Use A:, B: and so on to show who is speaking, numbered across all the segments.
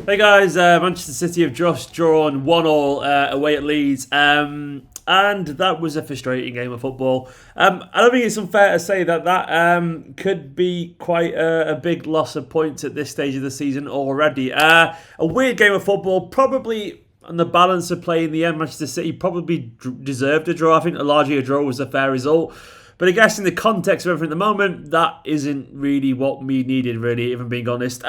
A: Hey guys, Manchester City have just drawn 1-1 away at Leeds, and that was a frustrating game of football. I don't think it's unfair to say that could be quite a big loss of points at this stage of the season already. A weird game of football, probably on the balance of play in the end. Manchester City probably deserved a draw. I think largely a draw was a fair result. But I guess in the context of everything at the moment, that isn't really what we needed, really, if I'm being honest.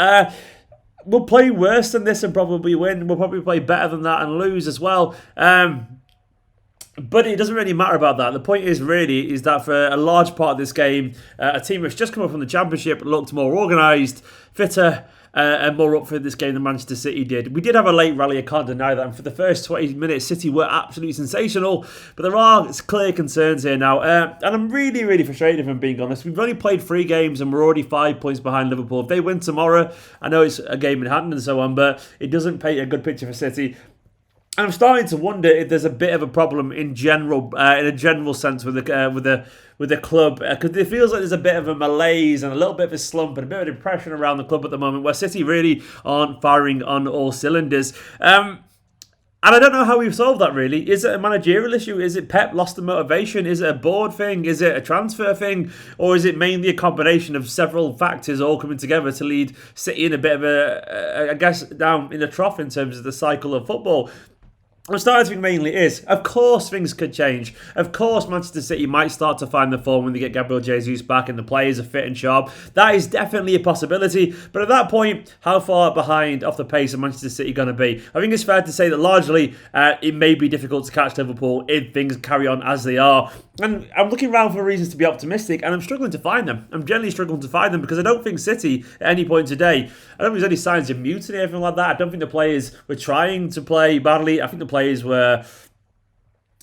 A: We'll play worse than this and probably win. We'll probably play better than that and lose as well. But it doesn't really matter about that. The point is that for a large part of this game, a team that's just come up from the Championship looked more organised, fitter, and more up for this game than Manchester City did. We did have a late rally, I can't deny that. And for the first 20 minutes, City were absolutely sensational. But there are clear concerns here now. And I'm really, really frustrated, if I'm being honest. We've only played 3 games and we're already 5 points behind Liverpool. If they win tomorrow, I know it's a game in hand and so on, but it doesn't paint a good picture for City. And I'm starting to wonder if there's a bit of a problem in general, in a general sense, with the club, because it feels like there's a bit of a malaise and a little bit of a slump and a bit of depression around the club at the moment, where City really aren't firing on all cylinders. And I don't know how we've solved that, really. Is it a managerial issue? Is it Pep lost the motivation? Is it a board thing? Is it a transfer thing? Or is it mainly a combination of several factors all coming together to lead City in a bit of I guess, down in the trough in terms of the cycle of football? I'm starting to think mainly is, of course things could change. Of course Manchester City might start to find the form when they get Gabriel Jesus back and the players are fit and sharp. That is definitely a possibility. But at that point, how far behind off the pace of Manchester City going to be? I think it's fair to say that largely it may be difficult to catch Liverpool if things carry on as they are. And I'm looking around for reasons to be optimistic, and I'm struggling to find them. I'm generally struggling to find them because I don't think City, at any point today, I don't think there's any signs of mutiny or anything like that. I don't think the players were trying to play badly. I think the players were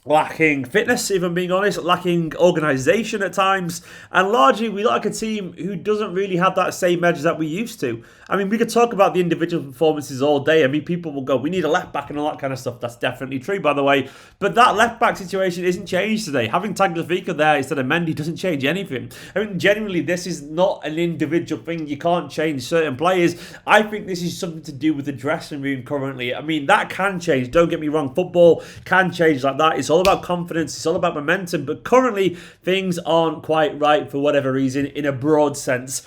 A: lacking fitness, if I'm being honest, lacking organisation at times, and largely we like a team who doesn't really have that same edge that we used to. I mean, we could talk about the individual performances all day. I mean, people will go, we need a left back and all that kind of stuff. That's definitely true, by the way. But that left back situation isn't changed today. Having Tagliafico there instead of Mendy doesn't change anything. I mean, genuinely, this is not an individual thing. You can't change certain players. I think this is something to do with the dressing room currently. I mean, that can change. Don't get me wrong. Football can change like that. It's all about confidence. It's all about momentum. But currently, things aren't quite right for whatever reason in a broad sense.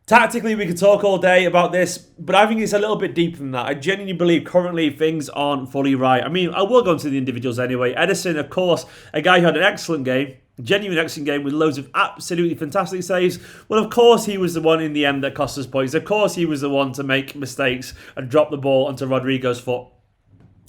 A: Tactically, we could talk all day about this, but I think it's a little bit deeper than that. I genuinely believe currently things aren't fully right. I mean, I will go into the individuals anyway. Ederson, of course, a guy who had an excellent game, genuine excellent game with loads of absolutely fantastic saves. Well, of course, he was the one in the end that cost us points. Of course, he was the one to make mistakes and drop the ball onto Rodrigo's foot.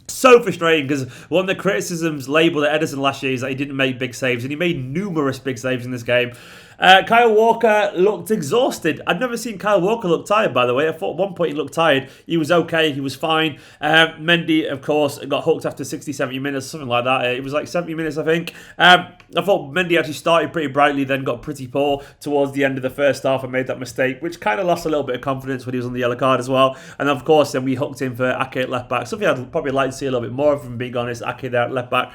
A: So frustrating because one of the criticisms labelled at Ederson last year is that he didn't make big saves, and he made numerous big saves in this game. Kyle Walker looked exhausted. I'd never seen Kyle Walker look tired, by the way. I thought at one point he looked tired. He was okay. He was fine. Mendy, of course, got hooked after 60, 70 minutes, something like that. It was like 70 minutes, I think. I thought Mendy actually started pretty brightly, then got pretty poor towards the end of the first half and made that mistake, which kind of lost a little bit of confidence when he was on the yellow card as well. And of course, then we hooked in for Ake at left back. Something I'd probably like to see a little bit more of, from being honest, Ake there at left back.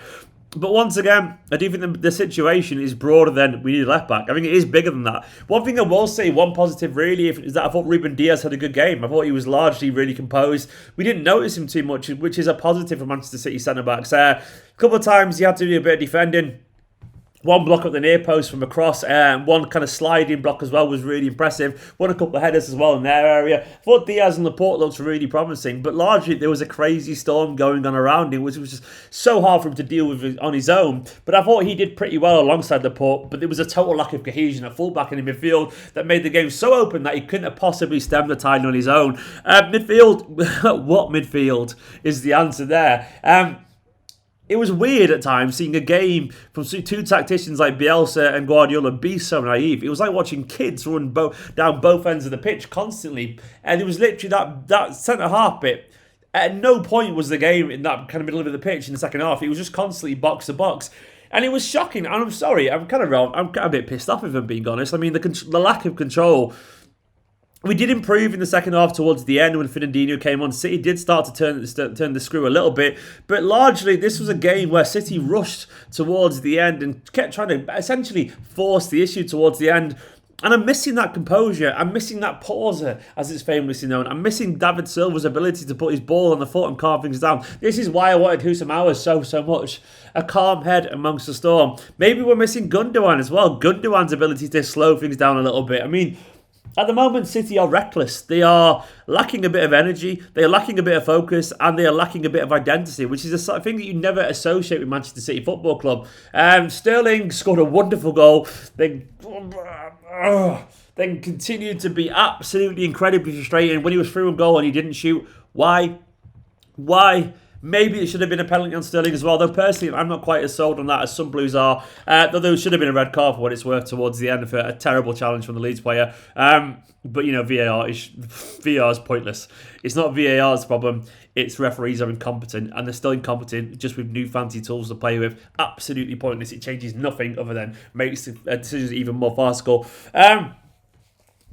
A: But once again, I do think the situation is broader than we need a left back. I think it is bigger than that. One thing I will say, one positive really, is that I thought Ruben Diaz had a good game. I thought he was largely really composed. We didn't notice him too much, which is a positive for Manchester City centre-backs. A couple of times he had to do a bit of defending. One block at the near post from across, and one kind of sliding block as well was really impressive. Won a couple of headers as well in their area. I thought Diaz and Laporte looked really promising, but largely there was a crazy storm going on around him, which was just so hard for him to deal with on his own. But I thought he did pretty well alongside Laporte, but there was a total lack of cohesion at fullback in the midfield that made the game so open that he couldn't have possibly stemmed the tide on his own. Midfield, what midfield is the answer there? It was weird at times seeing a game from two tacticians like Bielsa and Guardiola be so naive. It was like watching kids run down both ends of the pitch constantly. And it was literally that centre-half bit. At no point was the game in that kind of middle of the pitch in the second half. It was just constantly box to box. And it was shocking. And I'm sorry, I'm kind of a bit pissed off if I'm being honest. I mean, the lack of control. We did improve in the second half towards the end when Fernandinho came on. City did start to turn the screw a little bit, but largely this was a game where City rushed towards the end and kept trying to essentially force the issue towards the end. And I'm missing that composure. I'm missing that pauser, as it's famously known. I'm missing David Silva's ability to put his ball on the foot and calm things down. This is why I wanted Husam Hours so much. A calm head amongst the storm. Maybe we're missing Gundogan as well. Gundogan's ability to slow things down a little bit. I mean, at the moment, City are reckless. They are lacking a bit of energy, they are lacking a bit of focus, and they are lacking a bit of identity, which is a sort of thing that you never associate with Manchester City Football Club. Sterling scored a wonderful goal, then continued to be absolutely incredibly frustrating when he was through a goal and he didn't shoot. Why? Maybe it should have been a penalty on Sterling as well, though personally I'm not quite as sold on that as some Blues are. Though there should have been a red card for what it's worth towards the end for a terrible challenge from the Leeds player. But VAR is pointless. It's not VAR's problem. It's referees are incompetent, and they're still incompetent just with new fancy tools to play with. Absolutely pointless. It changes nothing other than makes the decisions even more farcical.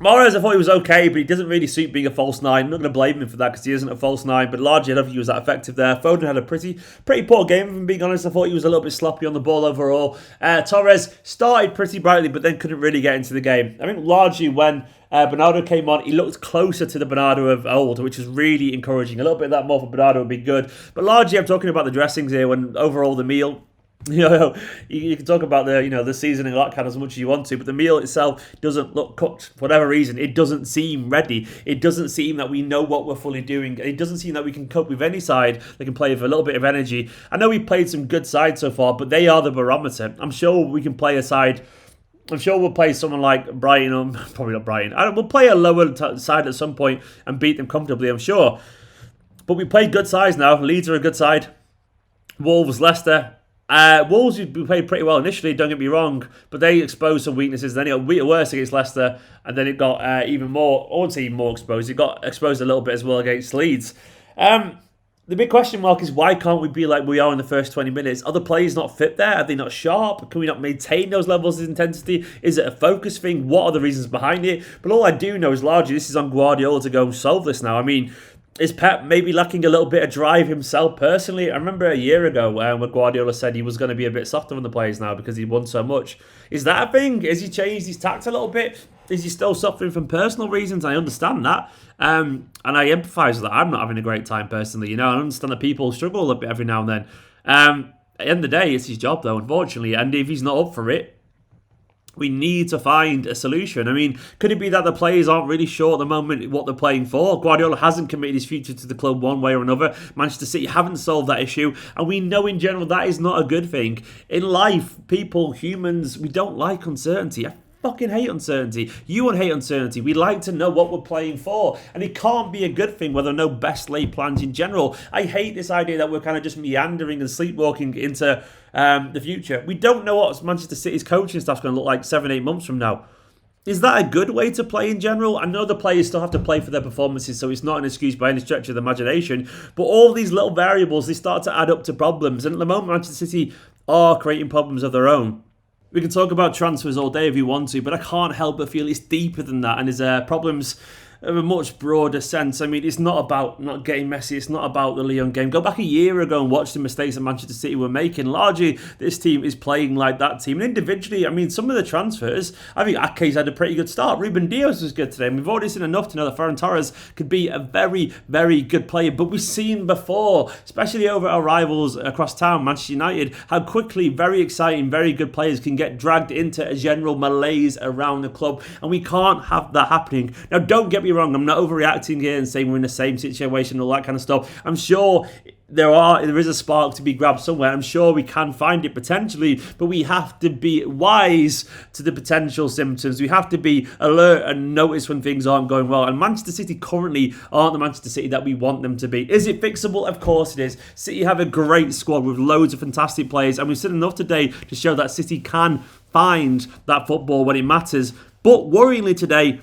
A: Mahrez, I thought he was okay, but he doesn't really suit being a false nine. I'm not going to blame him for that because he isn't a false nine, but largely I don't think he was that effective there. Foden had a pretty poor game, if I'm being honest. I thought he was a little bit sloppy on the ball overall. Torres started pretty brightly, but then couldn't really get into the game. I think largely when Bernardo came on, he looked closer to the Bernardo of old, which was really encouraging. A little bit of that more for Bernardo would be good. But largely I'm talking about the dressings here when overall the meal... You can talk about the seasoning and that kind of as much as you want to, but the meal itself doesn't look cooked for whatever reason. It doesn't seem ready. It doesn't seem that we know what we're fully doing. It doesn't seem that we can cope with any side that can play with a little bit of energy. I know we've played some good sides so far, but they are the barometer. I'm sure we can play a side. I'm sure we'll play someone like Brighton, probably not Brighton. We'll play a lower side at some point and beat them comfortably, I'm sure. But we played good sides now. Leeds are a good side. Wolves, Leicester. Wolves played pretty well initially, don't get me wrong, but they exposed some weaknesses. Then it got worse against Leicester, and then it got even more, I wouldn't say even more exposed, it got exposed a little bit as well against Leeds. The big question mark is why can't we be like we are in the first 20 minutes? Are the players not fit there? Are they not sharp? Can we not maintain those levels of intensity? Is it a focus thing? What are the reasons behind it? But all I do know is largely this is on Guardiola to go and solve this now. I mean, is Pep maybe lacking a little bit of drive himself personally? I remember a year ago when Guardiola said he was going to be a bit softer on the players now because he won so much. Is that a thing? Has he changed his tact a little bit? Is he still suffering from personal reasons? I understand that. And I empathise with that. I'm not having a great time personally. I understand that people struggle a bit every now and then. At the end of the day, it's his job though, unfortunately. And if he's not up for it, we need to find a solution. I mean, could it be that the players aren't really sure at the moment what they're playing for? Guardiola hasn't committed his future to the club one way or another. Manchester City haven't solved that issue. And we know in general that is not a good thing. In life, people, humans, we don't like uncertainty. I fucking hate uncertainty. You would hate uncertainty. We like to know what we're playing for. And it can't be a good thing where there are no best laid plans in general. I hate this idea that we're kind of just meandering and sleepwalking into the future. We don't know what Manchester City's coaching staff's going to look like 7-8 months from now. Is that a good way to play in general? I know the players still have to play for their performances, so it's not an excuse by any stretch of the imagination. But all these little variables, they start to add up to problems. And at the moment, Manchester City are creating problems of their own. We can talk about transfers all day if you want to, but I can't help but feel it's deeper than that, and there's problems of a much broader sense. I mean, it's not about not getting Messi, it's not about the Lyon game. Go back a year ago and watch the mistakes that Manchester City were making. Largely, this team is playing like that team. And individually, I mean, some of the transfers, I think Ake's had a pretty good start. Ruben Dias was good today, and we've already seen enough to know that Ferran Torres could be a very, very good player. But we've seen before, especially over our rivals across town, Manchester United, how quickly very exciting, very good players can get dragged into a general malaise around the club. And we can't have that happening. Now, don't get me wrong, I'm not overreacting here and saying we're in the same situation and all that kind of stuff. I'm sure there is a spark to be grabbed somewhere. I'm sure we can find it potentially, but we have to be wise to the potential symptoms. We have to be alert and notice when things aren't going well. And Manchester City currently aren't the Manchester City that we want them to be. Is it fixable? Of course it is. City have a great squad with loads of fantastic players, and we've seen enough today to show that City can find that football when it matters. But worryingly today,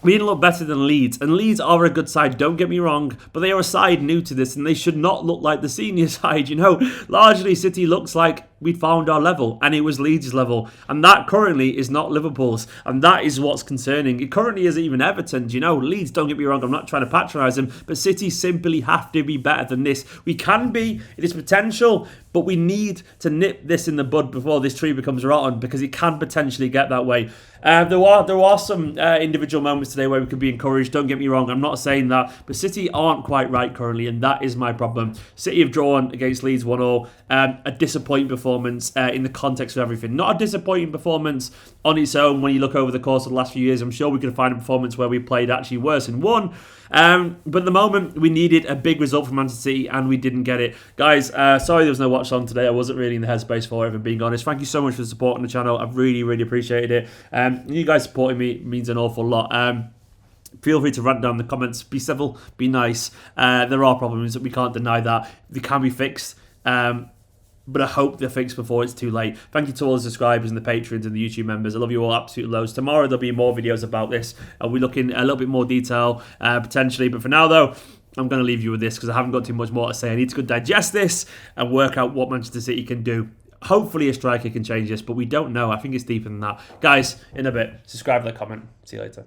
A: we didn't look better than Leeds, and Leeds are a good side, don't get me wrong, but they are a side new to this, and they should not look like the senior side, Largely, City looks like we'd found our level, and it was Leeds' level, and that currently is not Liverpool's, and that is what's concerning. It currently isn't even Everton's. Leeds, don't get me wrong, I'm not trying to patronise them, but City simply have to be better than this. We can be, it is potential, but we need to nip this in the bud before this tree becomes rotten, because it can potentially get that way. There are some individual moments today where we could be encouraged, don't get me wrong, I'm not saying that, but City aren't quite right currently, and that is my problem. City have drawn against Leeds 1-0, a disappointing performance in the context of everything. Not a disappointing performance on its own when you look over the course of the last few years. I'm sure we could find a performance where we played actually worse and won. But at the moment, we needed a big result from Manchester City, and we didn't get it. Guys, sorry there was no watch on today. I wasn't really in the headspace for it, if I'm being honest. Thank you so much for supporting the channel. I've really, really appreciated it. You guys supporting me means an awful lot. Feel free to rant down in the comments. Be civil, be nice. There are problems that we can't deny that. They can be fixed. But I hope they're fixed before it's too late. Thank you to all the subscribers and the patrons and the YouTube members. I love you all absolute loads. Tomorrow there'll be more videos about this. We'll look in a little bit more detail potentially. But for now though, I'm going to leave you with this because I haven't got too much more to say. I need to go digest this and work out what Manchester City can do. Hopefully a striker can change this, but we don't know. I think it's deeper than that. Guys, in a bit, subscribe, like, comment. See you later.